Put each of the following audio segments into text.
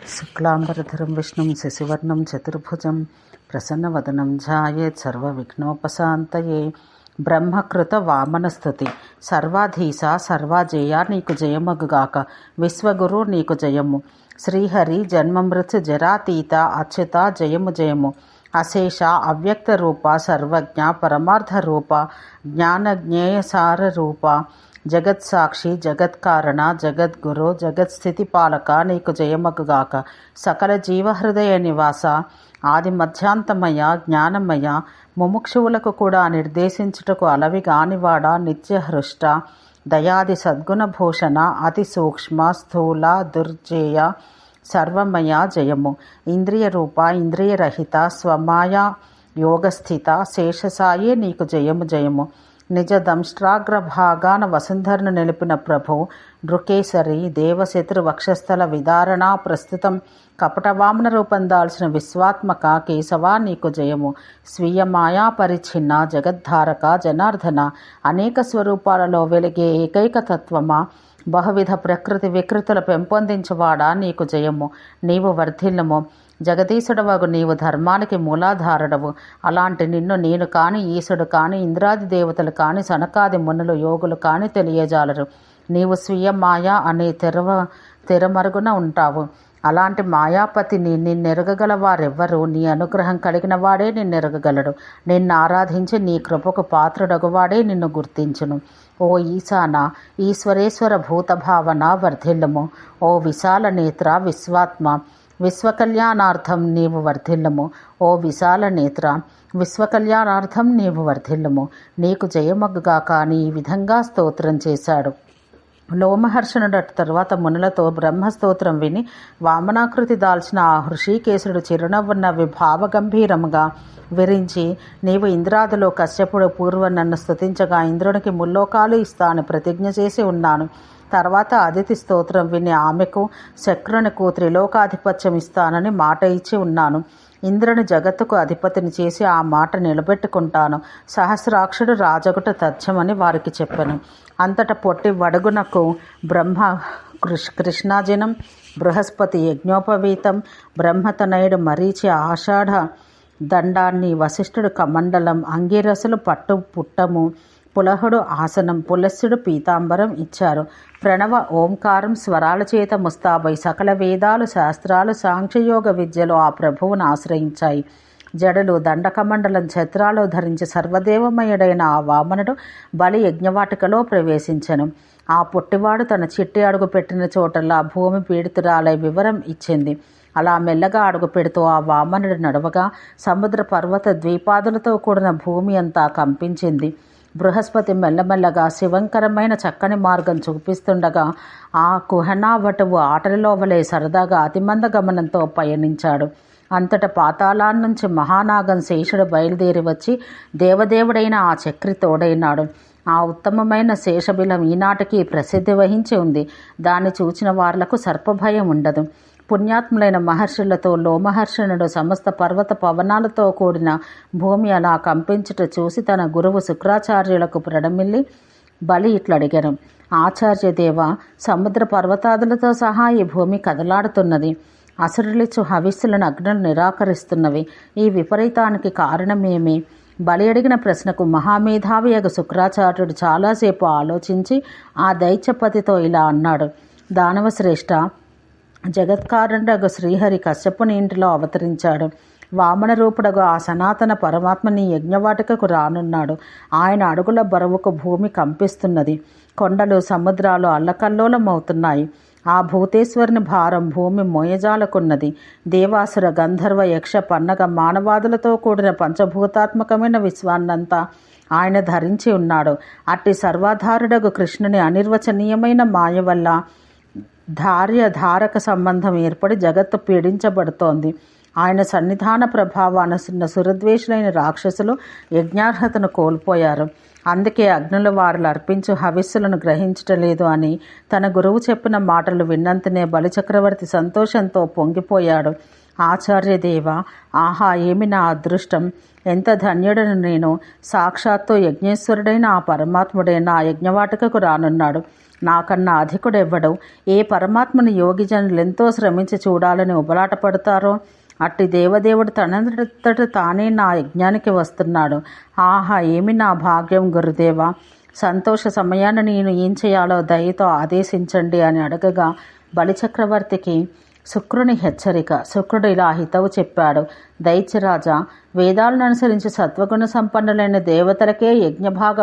శుక్లాంబరధరం విష్ణుం శశివర్ణం చతుర్భుజం ప్రసన్నవదనం ధ్యాయేత్ సర్వవిఘ్నోపశాంతయే. బ్రహ్మకృత వామనస్తుతి. సర్వాధీశ సర్వాజేయ నీకు జయమగుగాక. విశ్వగురు నీకు జయము. శ్రీహరి జన్మమృత్యు జరాతీత అచ్యుత జయము జయము. అశేష అవ్యక్త రూప సర్వజ్ఞ పరమార్థ రూప జ్ఞాన జ్ఞేయసార రూప జగత్సాక్షి జగత్కారణ జగద్గురు జగత్స్థితిపాలక నీకు జయమగుగాక. సకల జీవహృదయ నివాస ఆది మధ్యాంతమయ జ్ఞానమయ ముముక్షువులకు కూడా నిర్దేశించుటకు అలవి గానివాడ నిత్యహృష్ట దయాది సద్గుణభూషణ అతి సూక్ష్మ స్థూల దుర్జేయ సర్వమయ జయము. ఇంద్రియ రూప ఇంద్రియరహిత స్వమాయ యోగస్థిత శేషసాయే నీకు జయము జయము. నిజ దంష్ట్రాగ్రభాగాన వసుంధరను నిలిపిన ప్రభు నృకేసరి దేవశత్రు వక్షస్థల విదారణా ప్రస్తుతం కపటవామన రూపం దాల్చిన విశ్వాత్మక కేశవా నీకు జయము. స్వీయ మాయా పరిచ్ఛిన్న జగద్ధారక జనార్దన అనేక స్వరూపాలలో వెలిగే ఏకైక తత్వమా బహువిధ ప్రకృతి వికృతుల పెంపొందించువాడా నీకు జయము. నీవు వర్ధిల్లము. జగదీశుడవగు నీవు ధర్మానికి మూలాధారుడవు. అలాంటి నిన్ను నేను కాని ఈశుడు కాని ఇంద్రాది దేవతలు కాని సనకాది మునులు యోగులు కాని తెలియజాలరు. నీవు స్వీయ మాయా అనే తెరమరుగున ఉంటావు. అలాంటి మాయాపతిని నిన్నెరగగల వారెవ్వరూ? నీ అనుగ్రహం కలిగిన వాడే నిన్నెరగగలడు. నిన్ను ఆరాధించి నీ కృపకు పాత్రుడగువాడే నిన్ను గుర్తించును. ఓ ఈశాన ఈశ్వరేశ్వర భూతభావన వర్ధిల్లము. ఓ విశాల నేత్ర విశ్వాత్మ విశ్వకళ్యాణార్థం నీవు వర్ధిల్లము. ఓ విశాల నేత్ర విశ్వకళ్యాణార్థం నీవు వర్ధిల్లము. నీకు జయమగ్గుగాక అని ఈ విధంగా స్తోత్రం చేశాడు. లోమహర్షణుడు తరువాత మునులతో బ్రహ్మస్తోత్రం విని వామనాకృతి దాల్చిన ఆ హృషీకేశుడు చిరునవ్వున్న విభావగంభీరముగా విరించి, నీవు ఇంద్రాదులో కశ్యపుడు పూర్వం నన్ను స్తుతించగా ఇంద్రునికి ముల్లోకాలు ఇస్తాను ప్రతిజ్ఞ చేసి ఉన్నాను. తర్వాత అదితి స్తోత్రం విని ఆమెకు శక్రునికు త్రిలోకాధిపత్యం ఇస్తానని మాట ఇచ్చి ఉన్నాను. ఇంద్రుని జగత్తుకు అధిపతిని చేసి ఆ మాట నిలబెట్టుకుంటాను. సహస్రాక్షుడు రాజగుట తథ్యమని వారికి చెప్పాను. అంతట పొట్టి వడుగునకు బ్రహ్మ కృష్ణాజినం బృహస్పతి యజ్ఞోపవీతం బ్రహ్మతనయుడు మరీచి ఆషాఢ దండాన్ని వశిష్ఠుడు కమండలం అంగిరసులు పట్టు పుట్టము పులహుడు ఆసనం పులస్సుడు పీతాంబరం ఇచ్చారు. ప్రణవ ఓంకారం స్వరాల చేత ముస్తాబై సకల వేదాలు శాస్త్రాలు సాంఖ్యయోగ విద్యలు ఆ ప్రభువును ఆశ్రయించాయి. జడలు దండకమండలం ఛత్రాలు ధరించి సర్వదేవమయుడైన ఆ వామనుడు బలి యజ్ఞవాటికలో ప్రవేశించెను. ఆ పుట్టివాడు తన చిట్టి అడుగు పెట్టిన చోటల్లా భూమి పీడితురాలై వివరం ఇచ్చింది. అలా మెల్లగా అడుగు పెడుతూ ఆ వామనుడు నడవగా సముద్ర పర్వత ద్వీపాదులతో కూడిన భూమి అంతా కంపించింది. బృహస్పతి మెల్లమెల్లగా శివంకరమైన చక్కని మార్గం చూపిస్తుండగా ఆ కుహనావటువు ఆటలలో వలె సరదాగా అతిమంద గమనంతో పయనించాడు. అంతటా పాతాళాన్నించి మహానాగం శేషుడు బయలుదేరి వచ్చి దేవదేవుడైన ఆ చక్రి తోడైనాడు. ఆ ఉత్తమమైన శేషబిలం ఈనాటికి ప్రసిద్ధి వహించి ఉంది. దాన్ని చూచిన వార్లకు సర్పభయం ఉండదు. పుణ్యాత్ములైన మహర్షులతో లోమహర్షణుడు సమస్త పర్వత పవనాలతో కూడిన భూమి అలా కంపించుట చూసి తన గురువు శుక్రాచార్యులకు ప్రణమిల్లి బలి ఇట్లడిగాను. ఆచార్యదేవ, సముద్ర పర్వతాదులతో సహా ఈ భూమి కదలాడుతున్నది. అసురులిచ్చు హవిస్సులను అగ్నులు నిరాకరిస్తున్నవి. ఈ విపరీతానికి కారణమేమి? బలి అడిగిన ప్రశ్నకు మహామేధావియగు శుక్రాచార్యుడు చాలాసేపు ఆలోచించి ఆ దైత్యపతితో ఇలా అన్నాడు. దానవ శ్రేష్ఠ, జగత్కారుడగు శ్రీహరి కశ్యపుని ఇంటిలో అవతరించాడు. వామన రూపుడగు ఆ సనాతన పరమాత్మని యజ్ఞవాటికకు రానున్నాడు. ఆయన అడుగుల బరువుకు భూమి కంపిస్తున్నది. కొండలు సముద్రాలు అల్లకల్లోలమవుతున్నాయి. ఆ భూతేశ్వరుని భారం భూమి మోయజాలకున్నది. దేవాసుర గంధర్వ యక్ష పన్నగ మానవాదులతో కూడిన పంచభూతాత్మకమైన విశ్వాన్నంతా ఆయన ధరించి ఉన్నాడు. అట్టి సర్వాధారుడగు కృష్ణుని అనిర్వచనీయమైన మాయ వల్ల ధారక సంబంధం ఏర్పడి జగత్తు పీడించబడుతోంది. ఆయన సన్నిధాన ప్రభావాన సురద్వేషులైన రాక్షసులు యజ్ఞార్హతను కోల్పోయారు. అందుకే అగ్నుల వారులు అర్పించు హవిస్సులను గ్రహించటలేదు అని తన గురువు చెప్పిన మాటలు విన్నంతనే బలిచక్రవర్తి సంతోషంతో పొంగిపోయాడు. ఆచార్యదేవ, ఆహా ఏమి నా అదృష్టం! ఎంత ధన్యుడను నేను! సాక్షాత్తు యజ్ఞేశ్వరుడైన ఆ పరమాత్ముడైన ఆ యజ్ఞవాటికకు రానున్నాడు. నాకన్నా అధికుడెవ్వడు. ఏ పరమాత్మని యోగిజనులెంతో శ్రమించి చూడాలని ఉబలాట పడతారో అట్టి దేవదేవుడు తనంతట తానే నా యజ్ఞానికి వస్తున్నాడు. ఆహా, ఏమి నా భాగ్యం గురుదేవా! సంతోష సమయాన నేను ఏం చేయాలో దయతో ఆదేశించండి అని అడగగా బలిచక్రవర్తికి శుక్రుని హెచ్చరిక. శుక్రుడు ఇలా హితవు చెప్పాడు. దైత్యరాజా, వేదాలను అనుసరించి సత్వగుణ సంపన్నులైన దేవతలకే యజ్ఞభాగ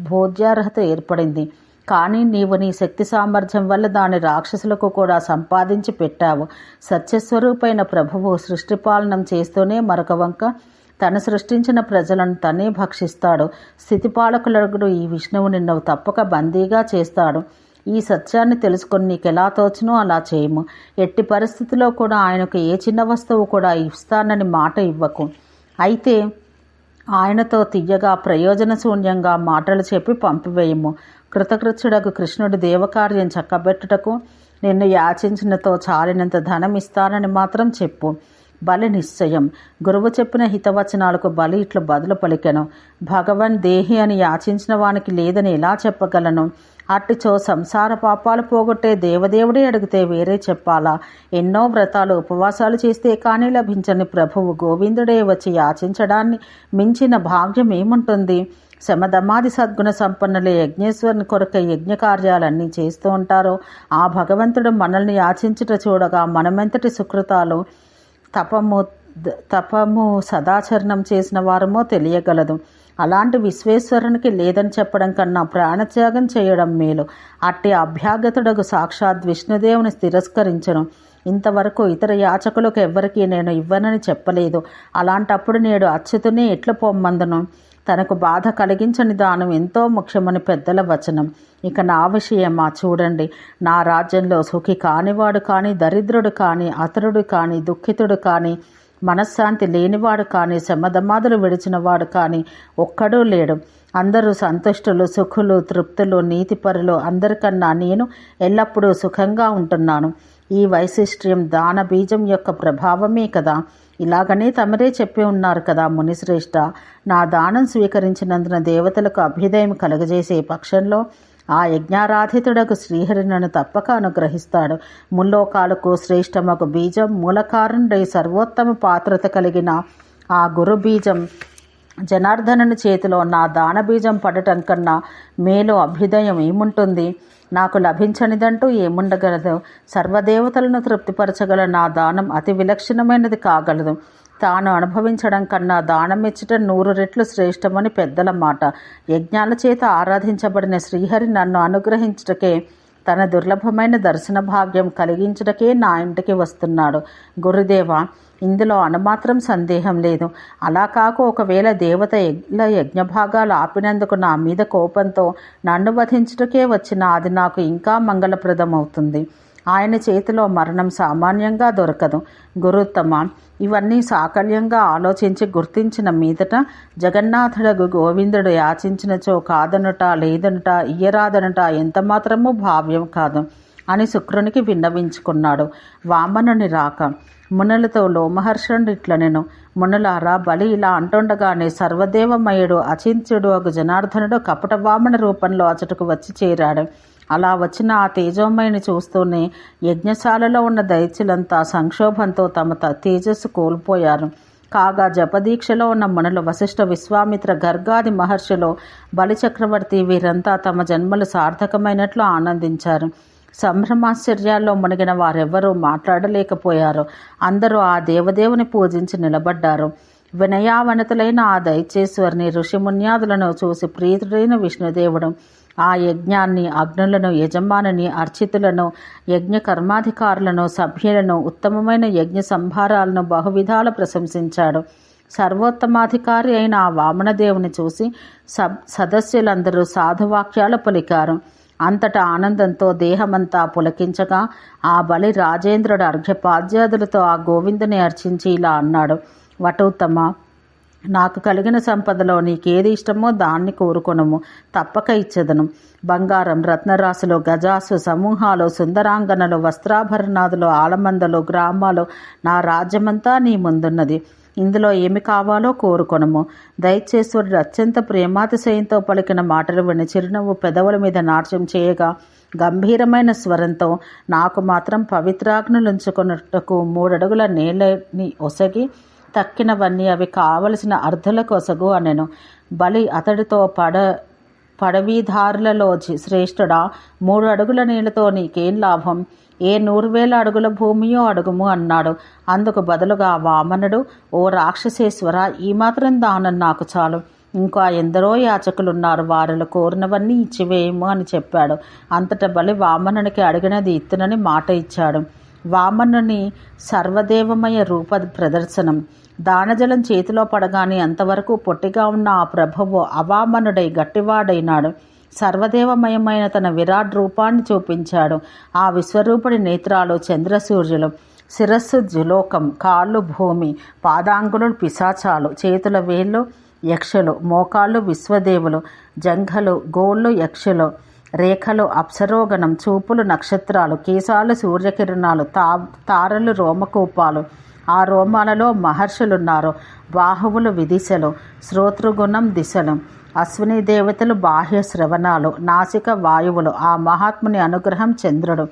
భోజ్యార్హత ఏర్పడింది. కానీ నీవు నీ శక్తి సామర్థ్యం వల్ల దాని రాక్షసులకు కూడా సంపాదించి పెట్టావు. సత్యస్వరూపైన ప్రభువు సృష్టిపాలనం చేస్తూనే మరొక వంక తను సృష్టించిన ప్రజలను తనే భక్షిస్తాడు. స్థితిపాలకులగుడు ఈ విష్ణువు నిన్ను తప్పక బందీగా చేస్తాడు. ఈ సత్యాన్ని తెలుసుకొని నీకెలా తోచునో అలా చేయము. ఎట్టి పరిస్థితిలో కూడా ఆయనకు ఏ చిన్న వస్తువు కూడా ఇస్తానని మాట ఇవ్వకు. అయితే ఆయనతో తియ్యగా ప్రయోజనశూన్యంగా మాటలు చెప్పి పంపివేయము. కృతకృత్యుడకు కృష్ణుడు దేవకార్యం చక్కబెట్టుటకు నిన్ను యాచించినతో చాలినంత ధనం ఇస్తానని మాత్రం చెప్పు. బలి నిశ్చయం. గురువు చెప్పిన హితవచనాలకు బలి ఇట్లు బదులు పలికెను. భగవన్ దేహి అని యాచించిన వానికి లేదని ఎలా చెప్పగలను? అట్టిచో సంసార పాపాలు పోగొట్టే దేవదేవుడే అడిగితే వేరే చెప్పాలా? ఎన్నో వ్రతాలు ఉపవాసాలు చేస్తే కానీ లభించని ప్రభువు గోవిందుడే వచ్చి యాచించడాన్ని మించిన భాగ్యం ఏముంటుంది? శమధమాది సద్గుణ సంపన్నులే యజ్ఞేశ్వరుని కొరకై యజ్ఞ కార్యాలన్నీ చేస్తూ ఉంటారో ఆ భగవంతుడు మనల్ని యాచించుట చూడగా మనమెంతటి సుకృతాలు తపము సదాచరణం చేసిన వారమో తెలియగలదు. అలాంటి విశ్వేశ్వరునికి లేదని చెప్పడం కన్నా ప్రాణత్యాగం చేయడం మేలు. అట్టి అభ్యాగతుడకు సాక్షాత్ విష్ణుదేవుని తిరస్కరించను. ఇంతవరకు ఇతర యాచకులకు ఎవ్వరికీ నేను ఇవ్వనని చెప్పలేదు. అలాంటప్పుడు నేడు అచ్యుతునే ఎట్ల పొమ్మందును? తనకు బాధ కలిగించని దానం ఎంతో ముఖ్యమని పెద్దల వచనం. ఇక నా విషయమా చూడండి. నా రాజ్యంలో సుఖి కానివాడు కానీ, దరిద్రుడు కానీ, అతరుడు కానీ, దుఃఖితుడు కానీ, మనశ్శాంతి లేనివాడు కానీ, శమధమాదులు విడిచినవాడు కానీ ఒక్కడూ లేడు. అందరూ సంతుష్టులు, సుఖులు, తృప్తులు, నీతిపరులు. అందరికన్నా నేను ఎల్లప్పుడూ సుఖంగా ఉంటున్నాను. ఈ వైశిష్ట్యం దాన బీజం యొక్క ప్రభావమే కదా. ఇలాగనే తమరే చెప్పి ఉన్నారు కదా మునిశ్రేష్ఠ. నా దానం స్వీకరించినందున దేవతలకు అభ్యుదయం కలుగజేసే పక్షంలో ఆ యజ్ఞారాధితుడకు శ్రీహరి నన్ను తప్పక అనుగ్రహిస్తాడు. ముల్లోకాలకు శ్రేష్టమగు బీజం మూలకారుండై సర్వోత్తమ పాత్రత కలిగిన ఆ గురు బీజం జనార్దనుని చేతిలో నా దాన బీజం పడటం కన్నా మేలు అభ్యుదయం ఏముంటుంది? నాకు లభించనిదంటూ ఏముండగలదు? సర్వదేవతలను తృప్తిపరచగల నా దానం అతి విలక్షణమైనది కాగలదు. తాను అనుభవించడం కన్నా దానమిచ్చట 100 రెట్లు శ్రేష్టమని పెద్దల మాట. యజ్ఞాల చేత ఆరాధించబడిన శ్రీహరి నన్ను అనుగ్రహించుటకే, తన దుర్లభమైన దర్శన భాగ్యం కలిగించుటకే నా ఇంటికి వస్తున్నాడు. గురుదేవ, ఇందులో అనుమాత్రం సందేహం లేదు. అలా కాక ఒకవేళ దేవత యజ్ఞభాగాలు ఆపినందుకు నా మీద కోపంతో నన్ను వధించుటకే వచ్చిన అది నాకు ఇంకా మంగళప్రదమవుతుంది. ఆయన చేతిలో మరణం సామాన్యంగా దొరకదు. గురుత్తమ, ఇవన్నీ సాకల్యంగా ఆలోచించి గుర్తించిన మీదట జగన్నాథుడగు గోవిందుడు యాచించినచో కాదనుట, లేదనుట, ఇయ్యరాదనుట ఎంతమాత్రమూ భావ్యం కాదు అని శుక్రునికి విన్నవించుకున్నాడు. వామనుని రాక. మునులతో లోమహర్షుడు ఇట్లనెను. మునులారా, బలి ఇలా అంటుండగానే సర్వదేవమయుడు అచింత్యుడు అగు జనార్దనుడు కపట వామన రూపంలో అచటకు వచ్చి చేరాడు. అలా వచ్చిన ఆ తేజోమయిని చూస్తూనే యజ్ఞశాలలో ఉన్న దైత్యులంతా సంక్షోభంతో తమ తేజస్సు కోల్పోయారు. కాగా జపదీక్షలో ఉన్న మునులు వశిష్ఠ, విశ్వామిత్ర, గర్గాది మహర్షులు, బలిచక్రవర్తి వీరంతా తమ జన్మలు సార్థకమైనట్లు ఆనందించారు. సంభ్రమాశ్చర్యాల్లో మునిగిన వారెవ్వరూ మాట్లాడలేకపోయారు. అందరూ ఆ దేవదేవుని పూజించి నిలబడ్డారు. వినయావనతులైన ఆ దైత్యేశ్వరిని, ఋషిమున్యాదులను చూసి ప్రీతుడైన విష్ణుదేవుడు ఆ యజ్ఞాన్ని, అగ్నులను, యజమానిని, అర్చితులను, యజ్ఞ కర్మాధికారులను, సభ్యులను, ఉత్తమమైన యజ్ఞ సంభారాలను బహువిధాల ప్రశంసించాడు. సర్వోత్తమాధికారి అయిన ఆ వామనదేవుని చూసి సదస్యులందరూ సాధువాక్యాలు పలికారు. అంతటా ఆనందంతో దేహమంతా పులకించగా ఆ బలి రాజేంద్రుడు అర్ఘ్యపాద్యాదులతో ఆ గోవిందుని అర్చించి ఇలా అన్నాడు. వటోత్తమ, నాకు కలిగిన సంపదలో నీకేది ఇష్టమో దాన్ని కోరుకొనుము, తప్పక ఇచ్చెదను. బంగారం, రత్నరాశులు, గజాసు, సమూహాలు, సుందరాంగనలు, వస్త్రాభరణాదులు, ఆలమందలు, గ్రామాలు, నా రాజ్యమంతా నీ ముందున్నది. ఇందులో ఏమి కావాలో కోరుకొనుము. దైత్యేశ్వరుడు అత్యంత ప్రేమాతిశయంతో పలికిన మాటలు విని చిరునవ్వు పెదవుల మీద నాట్యం చేయగా గంభీరమైన స్వరంతో, నాకు మాత్రం పవిత్రాగ్నులుంచుకొనుటకు 3 అడుగుల నేలని ఒసగి తక్కినవన్నీ అవి కావలసిన అర్ధులకు ఒసగు అనెను. బలి అతడితో పడవీధారులలో శ్రేష్ఠుడా, 3 అడుగుల నీళ్లతో నీకేం లాభం? ఏ 100,000 అడుగుల భూమియో అడుగుము అన్నాడు. అందుకు బదులుగా వామనుడు, ఓ రాక్షసేశ్వర, ఈ మాత్రం దానం నాకు చాలు. ఇంకా ఎందరో యాచకులున్నారు, వారిలో కోరినవన్నీ ఇచ్చివేయము అని చెప్పాడు. అంతటా బలి వామనునికి అడిగినది ఇత్తునని మాట ఇచ్చాడు. వామనుని సర్వదేవమయ రూప ప్రదర్శనం. దానజలం చేతిలో పడగానే అంతవరకు పొట్టిగా ఉన్న ఆ ప్రభువు అవామనుడై గట్టివాడైనాడు. సర్వదేవమయమైన తన విరాట్ రూపాన్ని చూపించాడు. ఆ విశ్వరూపుడి నేత్రాలు చంద్రసూర్యులు, శిరస్సు జులోకం, కాళ్ళు భూమి, పాదాంగులు పిశాచాలు, చేతుల వేళ్ళు యక్షులు, మోకాళ్ళు విశ్వదేవులు, జంఘలు గోళ్ళు యక్షులు, రేఖలు అప్సరోగణం, చూపులు నక్షత్రాలు, కేశాలు సూర్యకిరణాలు, తారలు రోమకూపాలు, ఆ రోమాలలో మహర్షులున్నారు, బాహువులు విదిశలు, శ్రోతృగుణం దిశలు, అశ్విని దేవతలు బాహ్య శ్రవణాలు, నాసిక వాయువులు, ఆ మహాత్ముని అనుగ్రహం చంద్రుడు,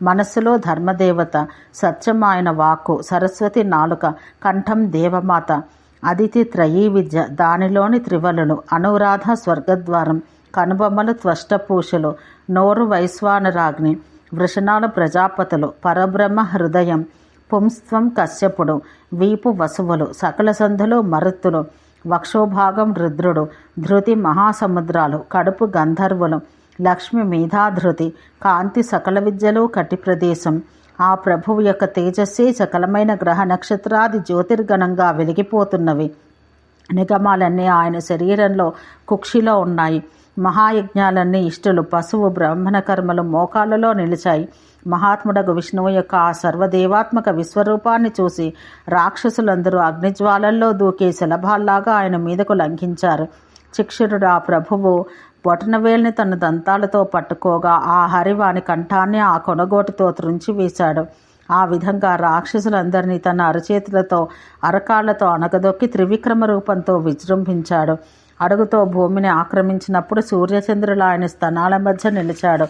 మనస్సులో ధర్మదేవత, సత్యం ఆయన వాక్కు, సరస్వతి నాలుక, కంఠం దేవమాత, అదితి త్రయీ విద్య, దానిలోని త్రివలులు, అనురాధ స్వర్గద్వారం, కనుబొమ్మలు త్వష్టపూషులు, నోరు వైశ్వానరాగ్ని, వృషణాలు ప్రజాపతులు, పరబ్రహ్మ హృదయం, పుంస్త్వం కశ్యపుడు, వీపు వసువులు, సకల సంధులు మరుత్తులు, వక్షోభాగం రుద్రుడు, ధృతి మహాసముద్రాలు, కడుపు గంధర్వులు, లక్ష్మి మేధాధృతి, కాంతి సకల విద్యలు కటి ప్రదేశం. ఆ ప్రభువు యొక్క తేజస్సే సకలమైన గ్రహ నక్షత్రాది జ్యోతిర్గణంగా వెలిగిపోతున్నవి. నిగమాలన్నీ ఆయన శరీరంలో కుక్షిలో ఉన్నాయి. మహాయజ్ఞాలన్నీ ఇష్టలు, పశువు, బ్రాహ్మణ కర్మలు మోకాళ్ళలో నిలిచాయి. మహాత్ముడగు విష్ణువు యొక్క ఆ సర్వదేవాత్మక విశ్వరూపాన్ని చూసి రాక్షసులందరూ అగ్నిజ్వాలల్లో దూకే శలభాల్లాగా ఆయన మీదకు లంఘించారు. చిక్షురుడు ఆ ప్రభువు బొటనవేల్ని తన దంతాలతో పట్టుకోగా ఆ హరివాని కంఠాన్ని ఆ కొనగోటితో త్రుంచి వేశాడు. ఆ విధంగా రాక్షసులందరినీ తన అరచేతులతో అరకాళ్లతో అణగదొక్కి త్రివిక్రమ రూపంతో విజృంభించాడు. అడుగుతో భూమిని ఆక్రమించినప్పుడు సూర్యచంద్రులు ఆయన స్తనాల మధ్య నిలిచాడు.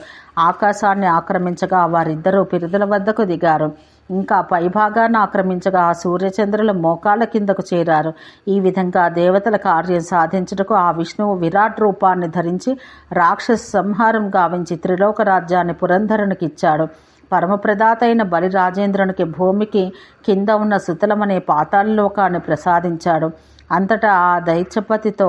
ఆకాశాన్ని ఆక్రమించగా వారిద్దరూ పిరుదుల వద్దకు దిగారు. ఇంకా పైభాగాన్ని ఆక్రమించగా ఆ సూర్యచంద్రుల మోకాళ్ళ కిందకు చేరారు. ఈ విధంగా దేవతల కార్యం సాధించుటకు ఆ విష్ణువు విరాట్ రూపాన్ని ధరించి రాక్షస సంహారం గావించి త్రిలోక రాజ్యాన్ని పురంధరునికి ఇచ్చాడు. పరమప్రదాత అయిన బలి రాజేంద్రునికి భూమికి కింద ఉన్న సుతలమనే పాతాళలోకాన్ని ప్రసాదించాడు. అంతటా ఆ దైత్యపతితో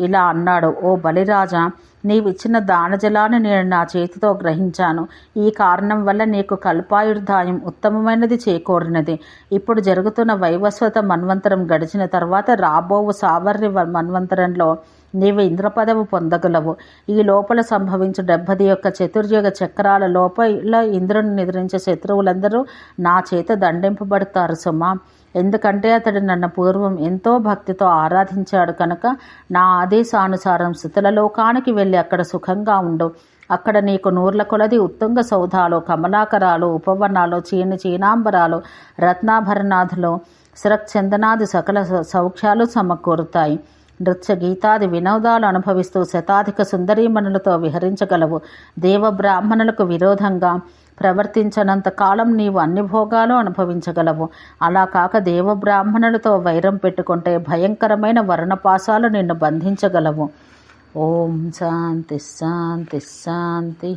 ఇలా అన్నాడు, ఓ బలిరాజా, నీవిచ్చిన దానజలాన్ని నేను నా చేతితో గ్రహించాను. ఈ కారణం వల్ల నీకు కల్పాయుర్దాయం ఉత్తమమైనది చేకూరినది. ఇప్పుడు జరుగుతున్న వైవస్వత మన్వంతరం గడిచిన తర్వాత రాబోవు సావర్రి మన్వంతరంలో నీవు ఇంద్రపదవి పొందగలవు. ఈ లోపల సంభవించు 71 చతుర్యుగ చక్రాల లోపల ఇంద్రుని నిద్రించే శత్రువులందరూ నా చేత దండింపబడతారు సుమా. ఎందుకంటే అతడు నన్ను పూర్వం ఎంతో భక్తితో ఆరాధించాడు కనుక నా ఆదేశానుసారం సుతుల లోకానికి వెళ్ళి అక్కడ సుఖంగా ఉండు. అక్కడ నీకు 100 కొలది ఉత్తుంగ సౌధాలు, కమలాకరాలు, ఉపవనాలు, చీనాంబరాలు, రత్నాభరణాదులు, శరక్చందనాది సకల సౌఖ్యాలు సమకూరుతాయి. నృత్య గీతాది వినోదాలు అనుభవిస్తూ శతాధిక సుందరీమణులతో విహరించగలవు. దేవబ్రాహ్మణులకు విరోధంగా ప్రవర్తించనంత కాలం నీవు అన్ని భోగాలు అనుభవించగలవు. అలా కాక దేవబ్రాహ్మణులతో వైరం పెట్టుకుంటే భయంకరమైన వర్ణపాశాలు నిన్ను బంధించగలవు. ఓం శాంతి శాంతి శాంతి.